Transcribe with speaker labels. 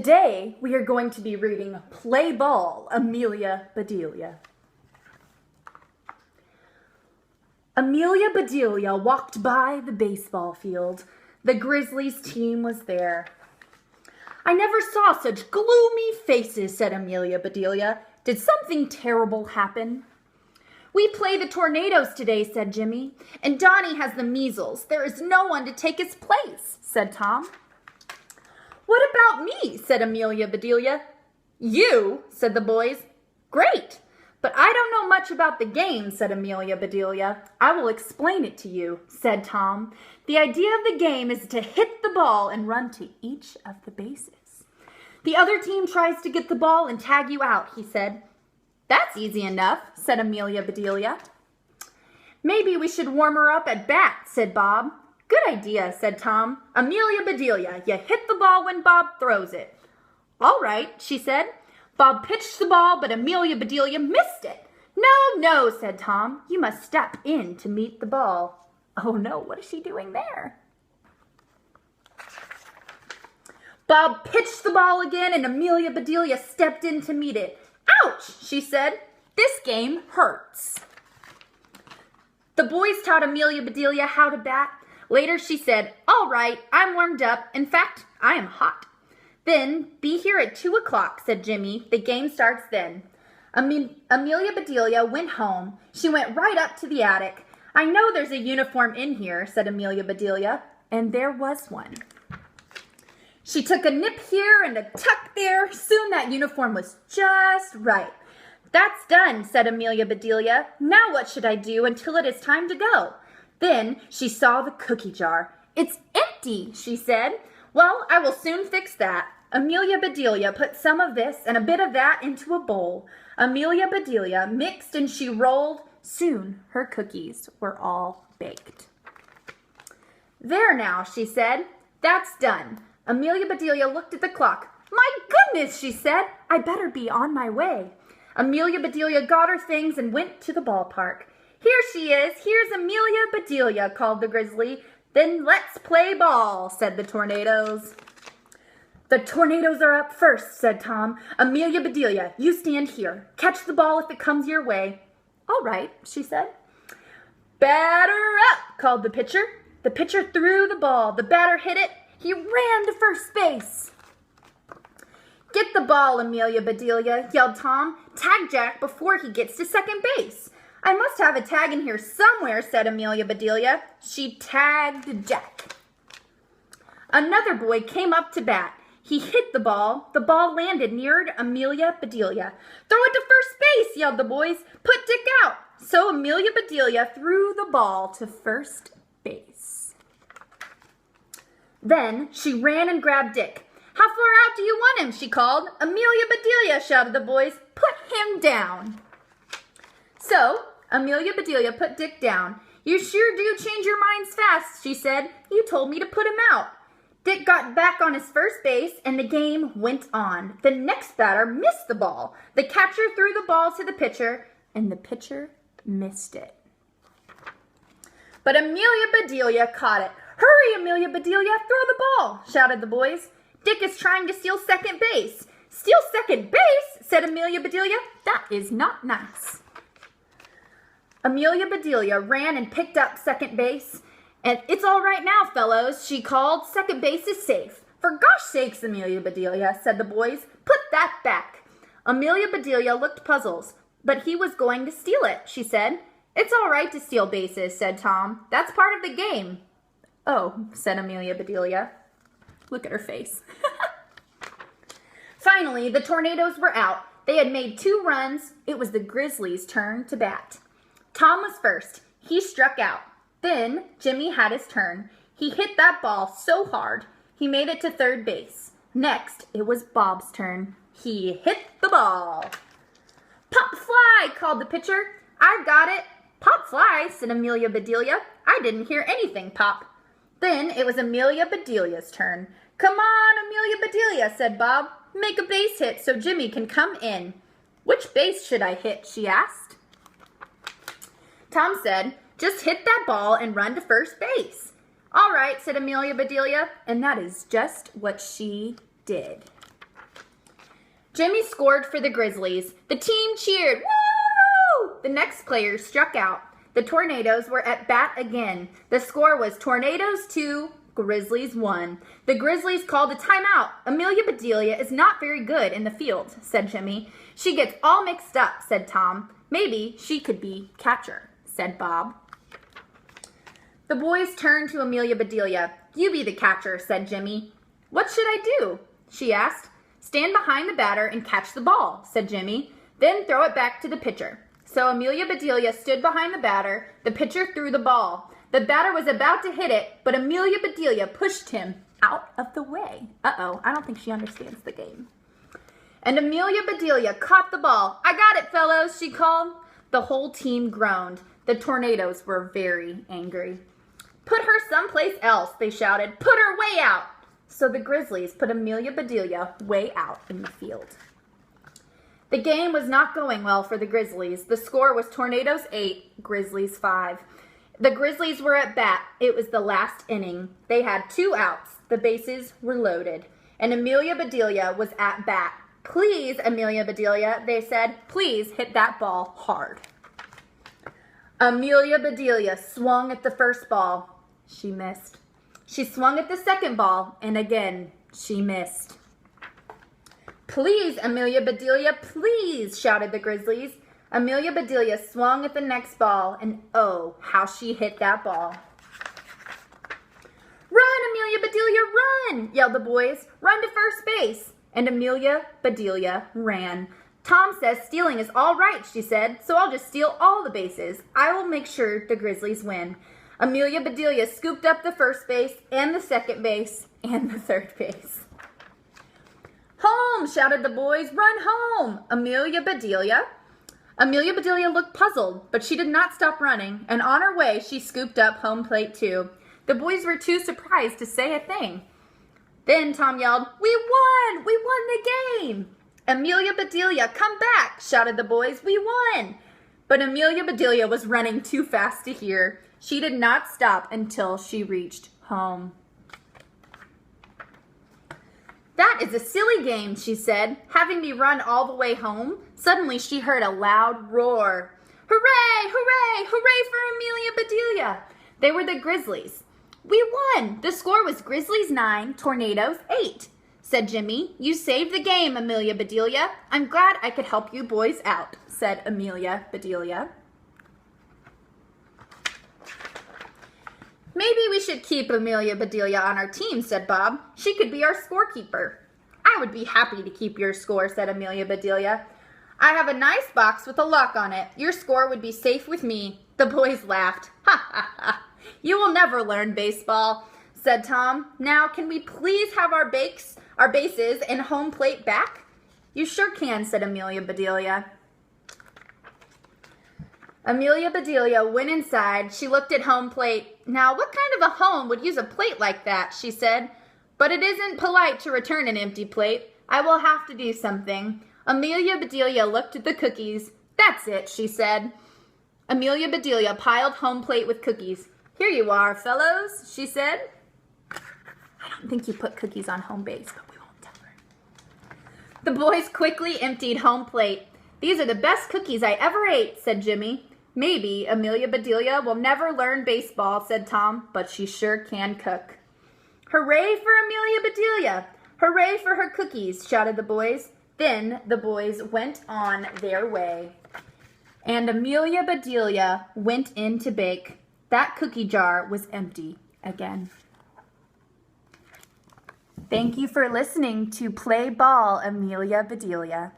Speaker 1: Today, we are going to be reading Play Ball, Amelia, Bedelia. Amelia Bedelia walked by the baseball field. The Grizzlies team was there. I never saw such gloomy faces, said Amelia Bedelia. Did something terrible happen? We play the Tornadoes today, said Jimmy, and Donnie has the measles. There is no one to take his place, said Tom. What about me, said Amelia Bedelia. You, said the boys. Great, but I don't know much about the game, said Amelia Bedelia. I will explain it to you, said Tom. The idea of the game is to hit the ball and run to each of the bases. The other team tries to get the ball and tag you out, he said. That's easy enough, said Amelia Bedelia. Maybe we should warm her up at bat, said Bob. Good idea, said Tom. Amelia Bedelia, you hit the ball when Bob throws it. All right, she said. Bob pitched the ball, but Amelia Bedelia missed it. No, said Tom. You must step in to meet the ball. Oh no, what is she doing there? Bob pitched the ball again, and Amelia Bedelia stepped in to meet it. Ouch, she said. This game hurts. The boys taught Amelia Bedelia how to bat. Later she said, all right, I'm warmed up. In fact, I am hot. Then, be here at 2 o'clock, said Jimmy. The game starts then. Amelia Bedelia went home. She went right up to the attic. I know there's a uniform in here, said Amelia Bedelia. And there was one. She took a nip here and a tuck there. Soon that uniform was just right. That's done, said Amelia Bedelia. Now what should I do until it is time to go? Then she saw the cookie jar. It's empty, she said. Well, I will soon fix that. Amelia Bedelia put some of this and a bit of that into a bowl. Amelia Bedelia mixed and she rolled. Soon her cookies were all baked. There now, she said. That's done. Amelia Bedelia looked at the clock. My goodness, she said. I better be on my way. Amelia Bedelia got her things and went to the ballpark. Here she is. Here's Amelia Bedelia, called the Grizzly. Then let's play ball, said the Tornadoes. The Tornadoes are up first, said Tom. Amelia Bedelia, you stand here. Catch the ball if it comes your way. All right, she said. Batter up, called the pitcher. The pitcher threw the ball. The batter hit it. He ran to first base. Get the ball, Amelia Bedelia, yelled Tom. Tag Jack before he gets to second base. I must have a tag in here somewhere, said Amelia Bedelia. She tagged Jack. Another boy came up to bat. He hit the ball. The ball landed near Amelia Bedelia. Throw it to first base, yelled the boys. Put Dick out. So Amelia Bedelia threw the ball to first base. Then she ran and grabbed Dick. How far out do you want him? She called. Amelia Bedelia, shouted the boys. Put him down. So Amelia Bedelia put Dick down. You sure do change your minds fast, she said. You told me to put him out. Dick got back on his first base, and the game went on. The next batter missed the ball. The catcher threw the ball to the pitcher, and the pitcher missed it. But Amelia Bedelia caught it. Hurry, Amelia Bedelia, throw the ball, shouted the boys. Dick is trying to steal second base. Steal second base, said Amelia Bedelia. That is not nice. Amelia Bedelia ran and picked up second base. And it's all right now, fellows, she called. Second base is safe. For gosh sakes, Amelia Bedelia, said the boys. Put that back. Amelia Bedelia looked puzzled, but he was going to steal it, she said. It's all right to steal bases, said Tom. That's part of the game. Oh, said Amelia Bedelia. Look at her face. Finally, the Tornadoes were out. They had made 2 runs. It was the Grizzlies' turn to bat. Tom was first. He struck out. Then Jimmy had his turn. He hit that ball so hard, he made it to third base. Next, it was Bob's turn. He hit the ball. Pop fly, called the pitcher. I got it. Pop fly, said Amelia Bedelia. I didn't hear anything pop. Then it was Amelia Bedelia's turn. Come on, Amelia Bedelia, said Bob. Make a base hit so Jimmy can come in. Which base should I hit, she asked. Tom said, just hit that ball and run to first base. All right, said Amelia Bedelia, and that is just what she did. Jimmy scored for the Grizzlies. The team cheered. Woo! The next player struck out. The Tornadoes were at bat again. The score was Tornadoes 2, Grizzlies 1. The Grizzlies called a timeout. Amelia Bedelia is not very good in the field, said Jimmy. She gets all mixed up, said Tom. Maybe she could be catcher, said Bob. The boys turned to Amelia Bedelia. You be the catcher, said Jimmy. What should I do? She asked. Stand behind the batter and catch the ball, said Jimmy. Then throw it back to the pitcher. So Amelia Bedelia stood behind the batter. The pitcher threw the ball. The batter was about to hit it, but Amelia Bedelia pushed him out of the way. Uh-oh, I don't think she understands the game. And Amelia Bedelia caught the ball. I got it, fellows, she called. The whole team groaned. The Tornadoes were very angry. Put her someplace else, they shouted. Put her way out. So the Grizzlies put Amelia Bedelia way out in the field. The game was not going well for the Grizzlies. The score was Tornadoes 8, Grizzlies 5. The Grizzlies were at bat. It was the last inning. They had 2 outs. The bases were loaded. And Amelia Bedelia was at bat. Please, Amelia Bedelia, they said, please hit that ball hard. Amelia Bedelia swung at the first ball. She missed. She swung at the second ball, and again, she missed. Please, Amelia Bedelia, please, shouted the Grizzlies. Amelia Bedelia swung at the next ball, and oh, how she hit that ball. Run, Amelia Bedelia, run, yelled the boys. Run to first base. And Amelia Bedelia ran. Tom says stealing is all right, she said, so I'll just steal all the bases. I will make sure the Grizzlies win. Amelia Bedelia scooped up the first base and the second base and the third base. Home, shouted the boys. Run home, Amelia Bedelia. Amelia Bedelia looked puzzled, but she did not stop running, and on her way, she scooped up home plate too. The boys were too surprised to say a thing. Then Tom yelled, We won the game. Amelia Bedelia, come back, shouted the boys. We won. But Amelia Bedelia was running too fast to hear. She did not stop until she reached home. That is a silly game, she said, having me run all the way home. Suddenly she heard a loud roar. Hooray, hooray, hooray for Amelia Bedelia. They were the Grizzlies. We won. The score was Grizzlies 9, Tornadoes 8, said Jimmy. You saved the game, Amelia Bedelia. I'm glad I could help you boys out, said Amelia Bedelia. Maybe we should keep Amelia Bedelia on our team, said Bob. She could be our scorekeeper. I would be happy to keep your score, said Amelia Bedelia. I have a nice box with a lock on it. Your score would be safe with me. The boys laughed. Ha ha ha. You will never learn baseball, said Tom. Now, can we please have our bases and home plate back? You sure can, said Amelia Bedelia. Amelia Bedelia went inside. She looked at home plate. Now, what kind of a home would use a plate like that, she said. But it isn't polite to return an empty plate. I will have to do something. Amelia Bedelia looked at the cookies. That's it, she said. Amelia Bedelia piled home plate with cookies. Here you are, fellows, she said. I don't think you put cookies on home base, but we won't tell her. The boys quickly emptied home plate. These are the best cookies I ever ate, said Jimmy. Maybe Amelia Bedelia will never learn baseball, said Tom, but she sure can cook. Hooray for Amelia Bedelia! Hooray for her cookies, shouted the boys. Then the boys went on their way. And Amelia Bedelia went in to bake. That cookie jar was empty again. Thank you for listening to Play Ball, Amelia Bedelia.